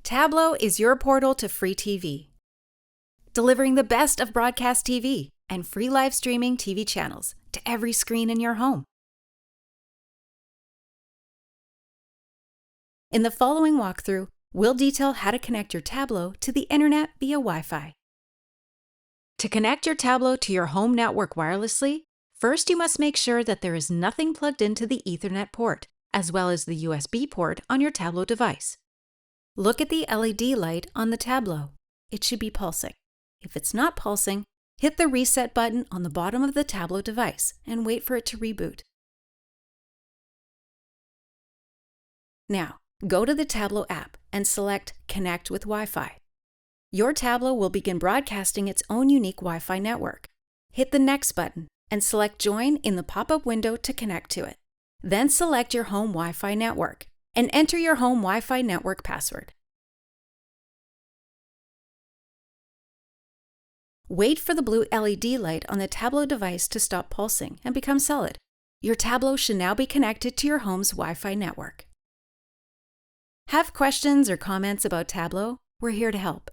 Tablo is your portal to free TV, delivering the best of broadcast TV and free live streaming TV channels to every screen in your home. In the following walkthrough, we'll detail how to connect your Tablo to the internet via Wi-Fi. To connect your Tablo to your home network wirelessly, first you must make sure that there is nothing plugged into the Ethernet port, as well as the USB port on your Tablo device. Look at the LED light on the Tablo. It should be pulsing. If it's not pulsing, hit the reset button on the bottom of the Tablo device and wait for it to reboot. Now, go to the Tablo app and select Connect with Wi-Fi. Your Tablo will begin broadcasting its own unique Wi-Fi network. Hit the Next button and select Join in the pop-up window to connect to it. Then select your home Wi-Fi network and enter your home Wi-Fi network password. Wait for the blue LED light on the Tablo device to stop pulsing and become solid. Your Tablo should now be connected to your home's Wi-Fi network. Have questions or comments about Tablo? We're here to help.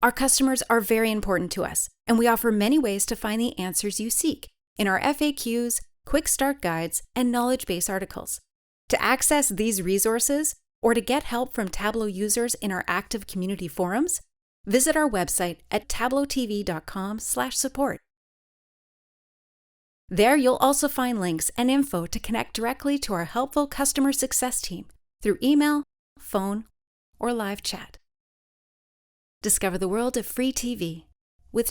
Our customers are very important to us, and we offer many ways to find the answers you seek in our FAQs, quick start guides, and knowledge base articles. To access these resources or to get help from Tablo users in our active community forums, visit our website at tablotv.com/support. There you'll also find links and info to connect directly to our helpful customer success team through email, phone, or live chat. Discover the world of free TV